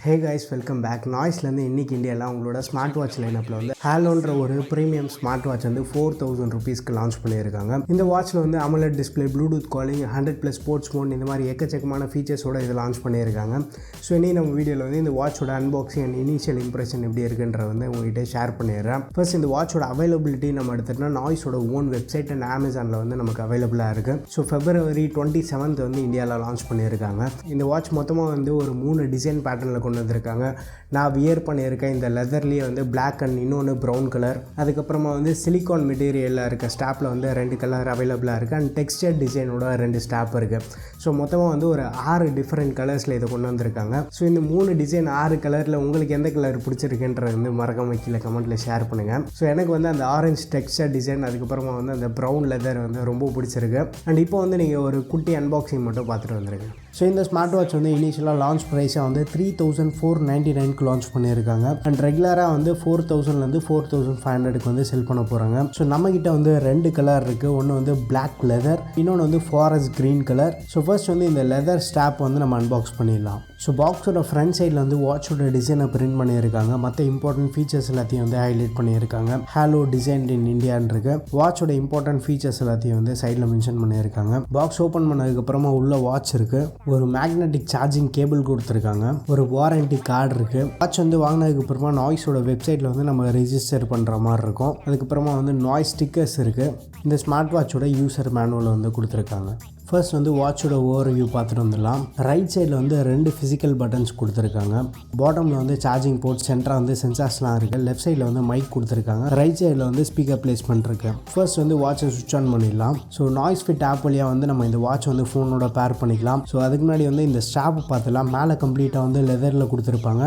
ஹே guys, welcome back. நாய்ஸ்லேருந்து இன்றைக்கி இந்தியாவில் உங்களோட ஸ்மார்ட் வாட்ச் லைனப்பில் வந்து ஹேலோன்ற ஒரு ப்ரீமியம் ஸ்மார்ட் வாட்ச் வந்து 4000 rupeesக்கு லான்ச் பண்ணியிருக்காங்க. இந்த வாட்சில் வந்து AMOLED display, Bluetooth calling, 100+ sports mode, இந்த மாதிரி எக்கச்சக்கமான ஃபீச்சர்ஸோடு இதை லான்ச் பண்ணியிருக்காங்க. ஸோ இனி நம்ம வீடியோவில் வந்து இந்த வாட்சோட அன்பாக்சிங் அண்ட் இனிஷியல் இம்ப்ரெஷன் எப்படி இருக்குன்ற வந்து உங்கள்கிட்ட ஷேர் பண்ணிடுறேன். ஃபர்ஸ்ட் இந்த வாட்சோட அவைலபிலிட்டி நம்ம எடுத்துகிட்டோம்னா நாய்ஸோட ஓன் வெப்சைட் அண்ட் அமேசானில் வந்து நமக்கு அவைலபிளாக இருக்குது. ஸோ February 27th வந்து இந்தியாவில் லான்ச் பண்ணியிருக்காங்க. இந்த வாட்ச் மொத்தமாக வந்து ஒரு 3 டிசைன் பேட்டர்னில் கொண்டு வந்திருக்காங்க. நான் வியர் பண்ணியிருக்கேன் இந்த லெதர்லேயே வந்து பிளாக் அண்ட் இன்னொன்று ப்ரௌன் கலர், அதுக்கப்புறமா வந்து சிலிகான் மெட்டீரியலில் இருக்க ஸ்டாப்பில் வந்து 2 கலர் அவைலபிளாக இருக்குது அண்ட் டெக்ஸ்டர் டிசைனோட 2 ஸ்டாப் இருக்குது. ஸோ மொத்தமாக வந்து ஒரு 6 டிஃப்ரெண்ட் கலர்ஸில் இதை கொண்டு வந்திருக்காங்க. ஸோ இந்த 3 டிசைன் 6 கலரில் உங்களுக்கு எந்த கலர் பிடிச்சிருக்குன்றது வந்து மறக்காம கீழே கமெண்ட்டில் ஷேர் பண்ணுங்கள். ஸோ எனக்கு வந்து அந்த ஆரஞ்சு டெக்ஸ்டர் டிசைன், அதுக்கப்புறமா வந்து அந்த ப்ரௌன் லெதர் வந்து ரொம்ப பிடிச்சிருக்கு. அண்ட் இப்போ வந்து நீங்கள் ஒரு குட்டி அன்பாக்சிங் மட்டும் பார்த்துட்டு வந்துருங்க. ஸோ இந்த ஸ்மார்ட் வாட்ச் வந்து இனிஷியலாக லான்ச் ப்ரைஸாக வந்து 3499க்கு லான்ச் பண்ணியிருக்காங்க. அண்ட் ரெகுலராக வந்து 4000லேருந்து 4500க்கு வந்து செல் பண்ண போகிறாங்க. ஸோ நம்மக்கிட்ட வந்து 2 கலர் இருக்குது. ஒன்று வந்து பிளாக் லெதர், இன்னொன்று வந்து forest green colour. So first வந்து இந்த லெதர் ஸ்டாப் வந்து நம்ம அன்பாக்ஸ் பண்ணிடலாம். ஸோ பாக்ஸோட ஃப்ரண்ட் சைடில் வந்து வாட்சோட டிசைனை பிரிண்ட் பண்ணியிருக்காங்க. மற்ற இம்பார்ட்டன்ட் ஃபீச்சர்ஸ் எல்லாத்தையும் வந்து ஹைலைட் பண்ணியிருக்காங்க. ஹலோ டிசைன் இன் இந்தியான்னு இருக்கு. வாட்சோட இம்பார்ட்டன்ட் ஃபீச்சர்ஸ் எல்லாத்தையும் வந்து சைடில் மென்ஷன் பண்ணியிருக்காங்க. பாக்ஸ் ஓப்பன் பண்ணதுக்கப்புறமா உள்ள வாட்ச் இருக்குது. ஒரு மேக்னெட்டிக் சார்ஜிங் கேபிள் கொடுத்துருக்காங்க. ஒரு வாரண்டி கார்டு இருக்குது. வாட்ச் வந்து வாங்கினதுக்கப்புறமா நாய்ஸோட வெப்சைட்டில் வந்து நம்ம ரெஜிஸ்டர் பண்ணுற மாதிரி இருக்கும். அதுக்கப்புறமா வந்து நாய்ஸ் ஸ்டிக்கர்ஸ் இருக்குது. இந்த ஸ்மார்ட் வாட்சோட யூசர் மேனுவல் வந்து கொடுத்துருக்காங்க. ஃபர்ஸ்ட் வந்து வாட்சோட ஓவர்வியூ பார்த்துட்டு வந்துடலாம். ரைட் சைடில் வந்து 2 ஃபிசிக்கல் பட்டன்ஸ் கொடுத்துருக்காங்க. பாட்டமில் வந்து சார்ஜிங் போர்ட், சென்டராக வந்து சென்சார்ஸ்லாம் இருக்குது. லெஃப்ட் சைடில் வந்து மைக் கொடுத்துருக்காங்க. ரைட் சைடில் வந்து ஸ்பீக்கர் பிளேஸ்மெண்ட் இருக்குது. ஃபர்ஸ்ட் வந்து வாட்சை சுவிட்ச் ஆன் பண்ணிடலாம். ஸோ நாய்ஸ் ஃபிட் ஆப் வழியாக வந்து நம்ம இந்த வாட்ச் வந்து ஃபோனோட பேர் பண்ணிக்கலாம். ஸோ அதுக்கு முன்னாடி வந்து இந்த ஸ்ட்ராப் பார்த்துலாம். மேலே கம்ப்ளீட்டாக வந்து லெதரில் கொடுத்துருப்பாங்க.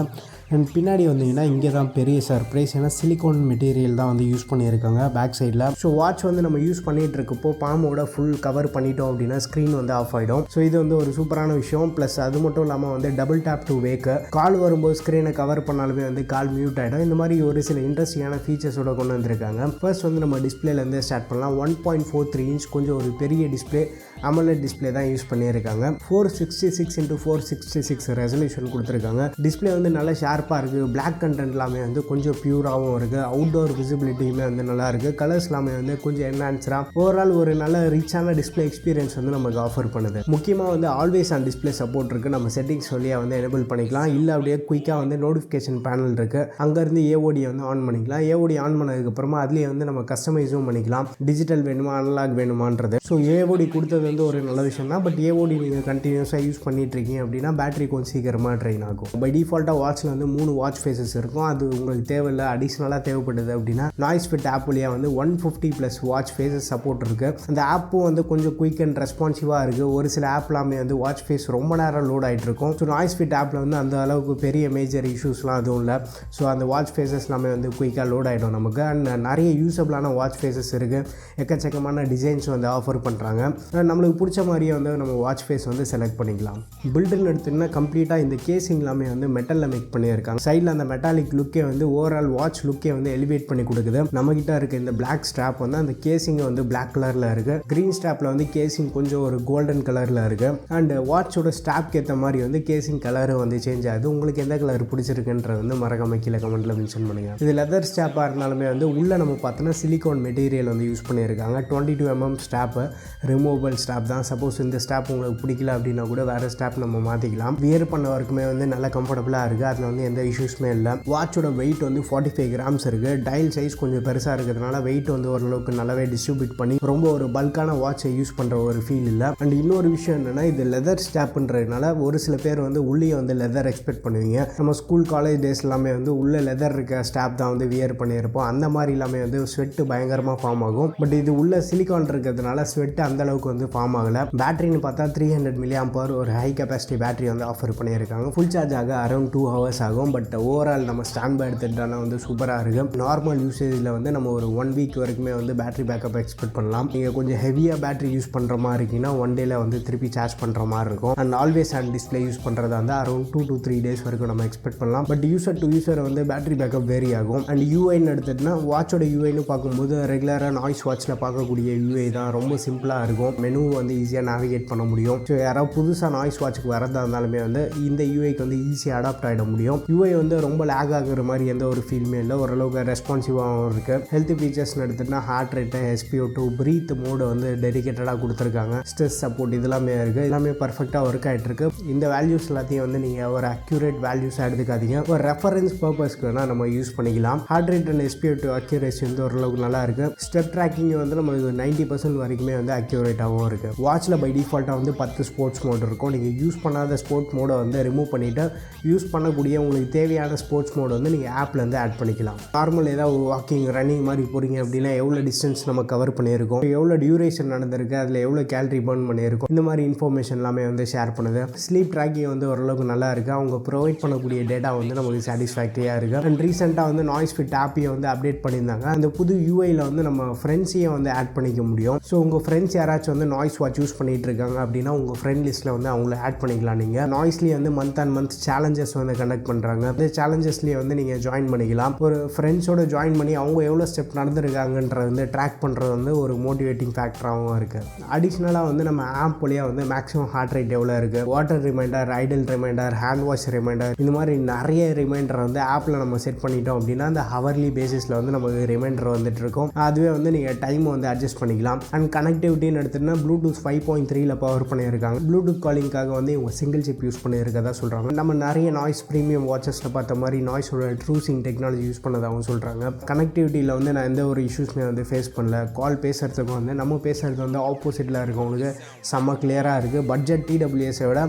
அண்ட் பின்னாடி வந்தீங்கன்னா இங்கே தான் பெரிய சர்ப்ரைஸ். ஏன்னா சிலிகான் மெட்டீரியல் தான் வந்து யூஸ் பண்ணியிருக்காங்க பேக் சைடில். ஸோ வாட்ச் வந்து நம்ம யூஸ் பண்ணிகிட்டு இருக்கப்போ பாமோட ஃபுல் கவர் பண்ணிட்டோம் அப்படின்னா ஸ்க்ரீன் வந்து ஆஃப் ஆகிடும். ஸோ இது வந்து ஒரு சூப்பரான விஷயம். ப்ளஸ் அது மட்டும் இல்லாமல் வந்து டபுள் டேப் டு வேக்கு, கால் வரும்போது ஸ்க்ரீனை கவர் பண்ணாலுமே வந்து கால் மியூட் ஆகிடும். இந்த மாதிரி ஒரு சில இன்ட்ரெஸ்டிங்கான ஃபீச்சர்ஸோட கொண்டு வந்திருக்காங்க. ஃபர்ஸ்ட் வந்து நம்ம டிஸ்பிளேலேருந்து ஸ்டார்ட் பண்ணலாம். 1.43 inch கொஞ்சம் ஒரு பெரிய டிஸ்பிளே, AMOLED டிஸ்பிளே தான் யூஸ் பண்ணியிருக்காங்க. 466x466 ரெசல்யூஷன் கொடுத்துருக்காங்க. டிஸ்பிளே வந்து நல்லா ஷார்ப்பாக இருக்குது. பிளாக் கண்டென்ட் எல்லாமே வந்து கொஞ்சம் பியூராகவும் இருக்குது. அவுட்டோர் விசிபிலிட்டியுமே வந்து நல்லா இருக்குது. கலர்ஸ் எல்லாமே வந்து கொஞ்சம் என்ஹான்ஸ்டாக ஓவரால் ஒரு நல்ல ரிச்சான டிஸ்பிளே எக்ஸ்பீரியன்ஸ் வந்து நமக்கு ஆஃபர் பண்ணுது. முக்கியமாக வந்து ஆல்வேஸ் ஆன் டிஸ்பிளே சப்போர்ட் இருக்குது. நம்ம செட்டிங்ஸ் வழியாக வந்து எனேபிள் பண்ணிக்கலாம். இல்லை அப்படியே குயிக்காக வந்து நோட்டிஃபிகேஷன் பேனல் இருக்குது, அங்கேருந்து AOD வந்து ஆன் பண்ணிக்கலாம். AOD ஆன் பண்ணதுக்கப்புறமா அதுலேயே வந்து நம்ம கஸ்டமைஸும் பண்ணிக்கலாம். டிஜிட்டல் வேணுமா அனலாக் வேணுமான்றது. ஸோ AOD கொடுத்தது வந்து ஒரு நல்ல விஷயம் தான். பட் AOD நீங்கள் கண்டினியூஸாக யூஸ் பண்ணிட்டு இருக்கீங்க அப்படின்னா பேட்டரி கொஞ்சம் சீக்கிரமாக ட்ரெயின் ஆகும். பை டிஃபால்ட்டாக வாட்சில் வந்து 3 வாட்ச் ஃபேஸஸ் இருக்கும். அது உங்களுக்கு தேவையில்லை, அடிஷ்னலாக தேவைப்படுது அப்படின்னா நாய்ஸ் ஃபிட் ஆப் வழியாக வந்து 150+ வாட்ச் ஃபேஸஸ் சப்போர்ட் இருக்குது. அந்த ஆப்பும் வந்து கொஞ்சம் குயிக் அண்ட் ரெஸ்பான்சிவாக இருக்குது. ஒரு சில ஆப்லாமே வந்து வாட்ச் ஃபேஸ் ரொம்ப நேரம் லோட் ஆகிட்டு இருக்கும். ஸோ நாய்ஸ் ஃபிட் ஆப்பில் வந்து அந்த அளவுக்கு பெரிய மேஜர் இஷ்யூஸ்லாம் அதுவும் இல்லை. ஸோ அந்த வாட்ச் ஃபேஸஸ் எல்லாமே வந்து குயிக்காக லோட் ஆகிடும் நமக்கு. அண்ட் நிறைய யூஸபிளான வாட்ச் ஃபேஸஸ் இருக்குது. எக்கச்சக்கமான டிசைன்ஸ் வந்து ஆஃபர் பண்ணுறாங்க. நம்மளுக்கு பிடிச்ச மாதிரியே வந்து நம்ம வாட்ச் ஃபேஸ் வந்து செலக்ட் பண்ணிக்கலாம். பில்டுன்னு எடுத்துன்னா கம்ப்ளீட்டாக இந்த கேசிங் எல்லாமே வந்து மெட்டலில் மேக் பண்ணியிருக்காங்க. சைடில் அந்த மெட்டாலிக் லுக்கே வந்து ஓவரால் வாட்ச் லுக்கே வந்து எலிவேட் பண்ணி கொடுக்குது. நம்மகிட்ட இருக்க இந்த பிளாக் ஸ்ட்ராப் வந்து அந்த கேசிங் வந்து பிளாக் கலரில் இருக்குது. க்ரீன் ஸ்ட்ராப்பில் வந்து கேசிங் கொஞ்சம் ஒரு கோல்டன் கலரில் இருக்குது. அண்ட் வாட்சோட ஸ்ட்ராப்க்கு ஏற்ற மாதிரி வந்து கேசிங் கலரு வந்து சேஞ்ச் ஆகுது. உங்களுக்கு எந்த கலர் பிடிச்சிருக்குன்றது வந்து மறக்காம கீழே கமெண்ட்டில் மென்ஷன் பண்ணுங்கள். இது லெதர் ஸ்ட்ராப்பாக இருந்தாலுமே வந்து உள்ளே நம்ம பார்த்தோன்னா சிலிகான் மெட்டீரியல் வந்து யூஸ் பண்ணியிருக்காங்க. 22 mm ஸ்ட்ராப்பு, ரிமூவபிள் ஸ்ட்ராப் தான். சப்போஸ் இந்த ஸ்ட்ராப் உங்களுக்கு பிடிக்கல அப்படின்னா கூட வேறு ஸ்ட்ராப் நம்ம மாற்றிக்கலாம். வியர் பண்ண வரைக்குமே வந்து நல்லா கம்ஃபர்டபுளாக இருக்குது. அதில் வந்து எந்த இஷ்யூஸுமே இல்லை. வாட்சோட வெயிட் வந்து 45 grams இருக்குது. டயல் சைஸ் கொஞ்சம் பெருசாக இருக்கிறதுனால வெயிட் வந்து ஓரளவுக்கு நல்லாவே டிஸ்ட்ரிபியூட் பண்ணி ரொம்ப ஒரு பல்கான வாட்சை யூஸ் பண்ணுற ஒரு ஃபீல் இல்லை. அண்ட் இன்னொரு விஷயம் என்னென்னா இது லெதர் ஸ்டாப்ன்றதுனால ஒரு சில பேர் வந்து உள்ளே வந்து லெதர் எக்ஸ்பெக்ட் பண்ணுவீங்க. நம்ம ஸ்கூல் காலேஜ் டேஸ் எல்லாமே வந்து உள்ள லெதர் இருக்க ஸ்டாப் தான் வந்து வியர் பண்ணியிருப்போம். அந்த மாதிரி எல்லாமே வந்து ஸ்வெட்டு பயங்கரமாக ஃபார்ம் ஆகும். பட் இது உள்ள சிலிகான் இருக்கிறதுனால ஸ்வெட்டு அந்த அளவுக்கு வந்து ஃபார்ம் ஆகலை. பேட்டரின்னு பார்த்தா 300 mAh ஒரு ஹை கெப்பாசிட்டி பேட்டரி வந்து ஆஃபர் பண்ணியிருக்காங்க. ஃபுல் சார்ஜ் ஆக அரௌண்ட் 2 hours ஆகும். ஆகும். பட் ஓவரால் நம்ம ஸ்டாண்ட் பை எடுத்துகிட்டோன்னா வந்து சூப்பராக இருக்குது. நார்மல் யூசேஜில் வந்து நம்ம ஒரு 1 வீக் வரைக்குமே வந்து பேட்டரி பேக்கப் எக்ஸ்பெக்ட் பண்ணலாம். நீங்கள் கொஞ்சம் ஹெவியாக பேட்டரி யூஸ் பண்ணுற மாதிரி இருக்கீங்கன்னா 1 டேயில் வந்து திருப்பி சார்ஜ் பண்ணுற மாதிரி இருக்கும். And always on display use பண்ணுறதா இருந்தால் அரௌண்ட் 2 to 3 days வரைக்கும் நம்ம எக்ஸ்பெக்ட் பண்ணலாம். பட் யூசர் டு யூசர் வந்து பேட்டரி பேக்கப் வேரி ஆகும். அண்ட் யூஐன்னு எடுத்துகிட்டுனா வாட்சோட யூஐன்னு பார்க்கும்போது ரெகுலராக நாய்ஸ் வாட்சில் பார்க்கக்கூடிய யூஐ தான். ரொம்ப சிம்பிளாக இருக்கும். மெனு வந்து ஈஸியாக நேவிகேட் பண்ண முடியும். ஸோ யாராவது புதுசாக நாய்ஸ் வாட்சுக்கு வரதா இருந்தாலுமே வந்து இந்த யூஐக்கு வந்து ஈஸியாக அடாப்ட் ஆகிட முடியும். யூஐ வந்து ரொம்ப லேக் ஆகுற மாதிரி எந்த ஒரு ஃபீல்மே இல்லை. ஓரளவுக்கு ரெஸ்பான்சிவாகவும் இருக்குது. ஹெல்த் ஃபீச்சர்ஸ்னு எடுத்துகிட்டா heart rate, SpO2, breath mode வந்து டெடிகேட்டடாக கொடுத்துருக்காங்க. ஸ்ட்ரெஸ் சப்போர்ட் இதெல்லாமே இருக்குது. எல்லாமே பர்ஃபெக்டாக ஒர்க் ஆகிட்டு இருக்கு. இந்த வேல்யூஸ் எல்லாத்தையும் வந்து நீங்கள் ஒரு அக்யூரேட் வேல்யூஸாக எடுத்துக்காதீங்க. ஒரு ரெஃபரன்ஸ் பர்பஸ்க்கு வேணால் நம்ம யூஸ் பண்ணிக்கலாம். Heart rate and SpO2 accuracy வந்து ஓரளவுக்கு நல்லா இருக்குது. ஸ்டெப் ட்ராக்கிங் வந்து நம்மளுக்கு 90% வரைக்குமே வந்து அக்யூரேட்டாகவும் இருக்குது. வாட்சில் பை டிஃபால்ட்டாக வந்து 10 ஸ்போர்ட்ஸ் மோட் இருக்கும். நீங்கள் யூஸ் பண்ணாத ஸ்போர்ட்ஸ் மோடை வந்து ரிமூவ் பண்ணிவிட்டு யூஸ் பண்ணக்கூடிய உங்களுக்கு தேவையான ஸ்போர்ட்ஸ் மோட் வந்து நீங்கள் ஆப்பில் வந்து ஆட் பண்ணிக்கலாம். நார்மல் ஏதாவது வாக்கிங் ரன்னிங் மாதிரி போகிறீங்க அப்படின்னா எவ்வளோ டிஸ்டன்ஸ் நம்ம கவர் பண்ணியிருக்கோம், எவ்வளோ டியூரேஷன் நடந்திருக்கு, அதில் எவ்வளோ கேலரி பர்ன் பண்ணியிருக்கும், இந்த மாதிரி இன்ஃபர்மேஷன் எல்லாமே வந்து ஷேர் பண்ணுது. ஸ்லீப் ட்ராக்கிங் வந்து ஓரளவுக்கு நல்லா இருக்குது. அவங்க ப்ரொவைட் பண்ணக்கூடிய டேட்டா வந்து நமக்கு சாட்டிஸ்ஃபேக்டரியாக இருக்குது. அண்ட் ரீசெண்டாக வந்து நாய்ஸ் ஃபிட் ஆப்பையை வந்து அப்டேட் பண்ணியிருந்தாங்க. அந்த புது யூஐயில் வந்து நம்ம ஃப்ரெண்ட்ஸையும் வந்து ஆட் பண்ணிக்க முடியும். ஸோ உங்கள் ஃப்ரெண்ட்ஸ் யாராச்சும் வந்து நாய்ஸ் வாட்ச் யூஸ் பண்ணிகிட்டு இருக்காங்க அப்படின்னா உங்கள் ஃப்ரெண்ட் லிஸ்ட்டில் வந்து அவங்கள ஆட் பண்ணிக்கலாம். நீங்கள் நாய்ஸ்லேயே வந்து மந்த் அண்ட் மந்த் சேலஞ்சஸ் வந்து கண்டக்ட் பண்ணுறாங்க. அந்த சேலஞ்சஸ்லேயே வந்து நீங்கள் ஜாயின் பண்ணிக்கலாம். ஒரு ஃப்ரெண்ட்ஸோட ஜாயின் பண்ணி அவங்க எவ்வளோ ஸ்டெப் நடந்துருக்காங்கன்றது வந்து ட்ராக் பண்ணுறது வந்து ஒரு மோட்டிவேட்டிங் ஃபேக்டராகவும் இருக்குது. அடிஷ்னலாக வந்து நம்ம ஆப் வழியாக வந்து மேக்ஸிமம் ஹார்ட் ரேட் எவ்வளோ இருக்குது, water reminder, idle reminder, hand wash reminder, இந்த மாதிரி நிறைய ரிமைண்டர் வந்து ஆப்பில் நம்ம செட் பண்ணிட்டோம் அப்படின்னா அந்த ஹவர்லி பேசிஸில் வந்து நமக்கு ரிமைண்டர் வந்துட்டு இருக்கும். அதுவே வந்து நீங்கள் டைம் வந்து அட்ஜஸ்ட் பண்ணிக்கலாம். அண்ட் கனெக்டிவிட்டின்னு எடுத்துகிட்டா ப்ளூடூத் 5.3 பவர் பண்ணியிருக்காங்க. ப்ளூடூத் காலிங்காக வந்து இவங்க சிங்கிள் சிப் யூஸ் பண்ணியிருக்கதா சொல்கிறாங்க. நம்ம நிறைய நாய்ஸ் ப்ரீமியம் வாட்சஸில் பார்த்த மாதிரி நாய்ஸோட ட்ரூசிங் டெக்னாலஜி யூஸ் பண்ணதாகவும் சொல்கிறாங்க. கனெக்டிவிட்டியில் வந்து நான் எந்த ஒரு இஷ்யூஸ்மே வந்து ஃபேஸ் பண்ணல. கால் பேசுகிறதுக்கு வந்து நம்ம பேசுகிறது வந்து ஆப்போசிட்டில் இருக்கவங்களுக்கு செம்ம கிளியராக இருக்குது. பட்ஜெட் TWS விட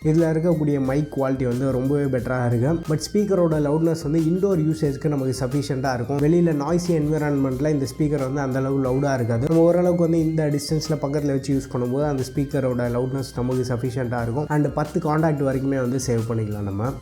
இதில் இருக்கக்கூடிய மைக் குவாலிட்டி வந்து ரொம்பவே பெட்டராக இருக்குது. பட் ஸ்பீக்கரோட லவுட்னஸ் வந்து இண்டோர் யூசேஜ்க்கு நமக்கு சஃபிஷியண்ட்டாக இருக்கும். வெளியில் நாய்ஸி என்விரான்மெண்ட்டில் இந்த ஸ்பீக்கர் வந்து அந்தளவு லவுடாக இருக்காது. நம்ம ஓரளவுக்கு வந்து இந்த டிஸ்டன்ஸில் பக்கத்தில் வச்சு யூஸ் பண்ணும்போது அந்த ஸ்பீக்கரோட லவுட்னஸ் நமக்கு சஃபிஷியண்ட்டாக இருக்கும். அண்ட் 10 காண்டாக்ட் வரைக்குமே வந்து சேவ் பண்ணிக்கலாம் நம்ம.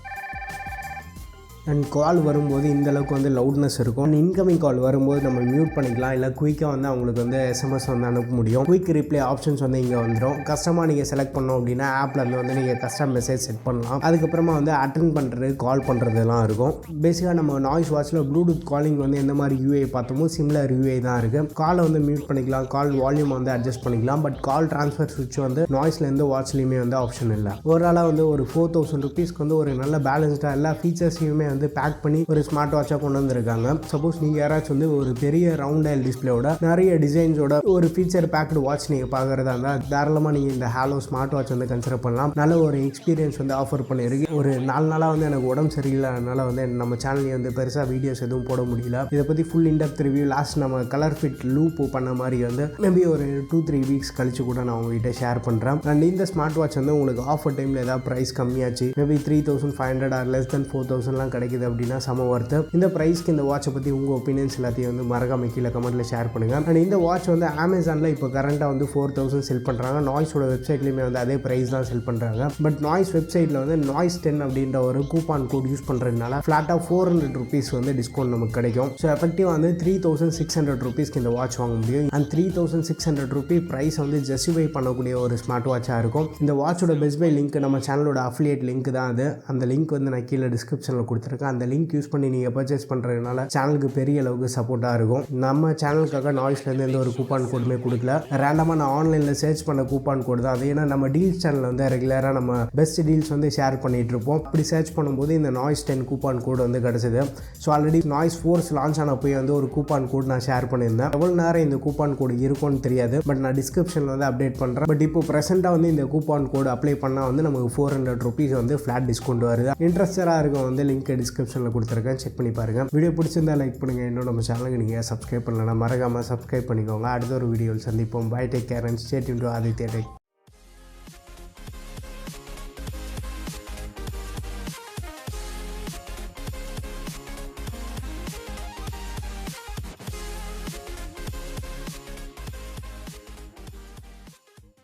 அண்ட் கால் வரும்போது இந்தளவுக்கு வந்து லவுட்னஸ் இருக்கும். இன்கமிங் கால் வரும்போது நம்ம மியூட் பண்ணிக்கலாம். இல்லை குயிக்காக வந்து அவங்களுக்கு வந்து SMS வந்து அனுப்ப முடியும். குயிக் ரிப்ளை ஆப்ஷன்ஸ் வந்து இங்கே வந்துடும். கஸ்டமாக நீங்கள் செலக்ட் பண்ணோம் அப்படின்னா ஆப்பில் வந்து நீங்கள் கஸ்டம் மெசேஜ் செட் பண்ணலாம். அதுக்கப்புறமா வந்து அட்டென்ட் பண்ணுறது, கால் பண்ணுறதுலாம் இருக்கும். பேசிக்காக நம்ம நாய்ஸ் வாட்சில் ப்ளூடூத் காலிங் வந்து எந்த மாதிரி யூஐ பார்த்தோமோ சிமிலர் யூஐ தான் இருக்குது. காலை வந்து மியூட் பண்ணிக்கலாம், கால் வால்யூம் வந்து அட்ஜஸ்ட் பண்ணிக்கலாம். பட் கால் ட்ரான்ஸ்ஃபர் சுவிட்ச் வந்து நாய்ஸில் எந்த வாட்ச்லேயுமே வந்து ஆப்ஷன் இல்லை. ஓவராலாக வந்து ஒரு 4000 rupeesக்கு வந்து ஒரு நல்ல பேலன்ஸ்டாக எல்லா ஃபீச்சர்ஸையுமே வந்து பேக் பண்ணி ஒரு ஸ்மார்ட் வாட்சாக கொண்டு வந்திருக்காங்க. சப்போஸ் நீங்கள் யாராச்சும் வந்து ஒரு பெரிய ரவுண்ட் டயல் டிஸ்பிளேயோட நிறைய டிசைன்ஸோட ஒரு ஃபீச்சர் பேக்டு வாட்ச் நீங்கள் பார்க்குறதா இருந்தால் தாராளமாக நீங்கள் இந்த ஹாலோ ஸ்மார்ட் வாட்ச் வந்து கன்சிடர் பண்ணலாம். நல்ல ஒரு எக்ஸ்பீரியன்ஸ் வந்து ஆஃபர் பண்ணியிருக்கு. ஒரு 4 நாளாக வந்து எனக்கு உடம்பு சரியில்லை, அதனால் வந்து நம்ம சேனல்லையும் வந்து பெருசாக வீடியோஸ் எதுவும் போட முடியல. இதை பற்றி ஃபுல் இன்டெப்த் ரிவ்யூ லாஸ்ட் நம்ம கலர் ஃபிட் லூப் பண்ண மாதிரி வந்து மேபி ஒரு 2-3 வீக்ஸ் கழிச்சு கூட நான் உங்ககிட்ட ஷேர் பண்ணுறேன். அண்ட் இந்த ஸ்மார்ட் வாட்ச் வந்து உங்களுக்கு ஆஃபர் டைமில் ஏதாவது ப்ரைஸ் கம்மியாச்சு மேபி 3500 ஆர் லெஸ் தென் 4000 கிடைக்குது அப்படின்னா செம ஒர்த்து. இந்த ப்ரைஸ்க்கு இந்த வாட்சை பற்றி உங்கள் ஒப்பீனியன்ஸ் எல்லாத்தையும் வந்து மறக்காம கீழே கமெண்ட்டில் ஷேர் பண்ணுங்கள். அண்ட் இந்த வாட்ச் வந்து அமேசானில் இப்போ கரண்ட்டாக வந்து 4000 செல் பண்ணுறாங்க. நாய்ஸோட வெப்சைட்லேயுமே வந்து அதே ப்ரைஸ் தான் செல் பண்ணுறாங்க. பட் நாய்ஸ் வெப்சைட்டில் வந்து நாய்ஸ் 10 அப்படின்ற ஒரு கூப்பான் கோட் யூஸ் பண்ணுறதுனால ஃப்ளாட்டாக 400 rupees வந்து டிஸ்கவுண்ட் நமக்கு கிடைக்கும். ஸோ எஃபெக்டிவாக வந்து 3600 rupeesக்கு இந்த வாட்ச் வாங்க முடியும். அண்ட் 3600 rupee ப்ரைஸ் வந்து ஜஸ்டிஃபை பண்ணக்கூடிய ஒரு ஸ்மார்ட் வாட்சாக இருக்கும். இந்த வாட்சோட பெஸ்ட் பை லிங்க் நம்ம சேனலோட அஃபிலியேட் லிங்க் தான் அது. அந்த லிங்க் வந்து நான் கீழே டிஸ்கிரிப்ஷனில் கொடுத்துருக்கேன். அந்த லிங்க் யூஸ் பண்ணி நீங்கள் பர்ச்சேஸ் பண்ணுறதுனால சேனலுக்கு பெரிய அளவுக்கு சப்போர்ட்டாக இருக்கும். நம்ம சேனலுக்காக நாய்ஸ்லேருந்து எந்த ஒரு கூப்பான் கோடுமே கொடுக்கல. ரேண்டமாக நான் ஆன்லைனில் சர்ச் பண்ண கூப்பான் கோடு தான் அது. ஏன்னா நம்ம டீல்ஸ் சேனல் வந்து ரெகுலராக நம்ம பெஸ்ட் டீல்ஸ் வந்து ஷேர் பண்ணிகிட்டு இருப்போம். அப்படி சர்ச் பண்ணும்போது இந்த நாய்ஸ் 10 கூப்பான் கோடு வந்து கிடச்சிது. So already noise force launch ஆன போய் வந்து ஒரு கூப்பான் கோடு நான் ஷேர் பண்ணியிருந்தேன். எவ்வளோ நேரம் இந்த கூப்பான் கோடு இருக்கும்னு தெரியாது. பட் நான் டிஸ்கிரிப்ஷனில் வந்து அப்டேட் பண்ணுறேன். பட் இப்போ ப்ரெசென்ட்டாக வந்து இந்த கூப்பான் கோடு அப்ளை பண்ணால் வந்து நமக்கு 400 rupees வந்து ஃப்ளாட் டிஸ்கவுண்ட் வருது. இன்ட்ரெஸ்டடாக இருக்கும் வந்து லிங்க் டிஸ்கிரிப்ஷனில் கொடுத்துருக்கேன், செக் பண்ணி பாருங்கள். வீடியோ பிடிச்சிருந்தா லைக் பண்ணுங்கள். இன்னும் நம்ம சேனலுக்கு நீங்கள் சப்ஸ்கிரைப் பண்ணலன்னா மறக்காமல் சப்ஸ்கிரைப் பண்ணிக்கோங்க. அடுத்த ஒரு வீடியோவில் சந்திப்போம். Bye, take care and stay tuned to Aditya tech.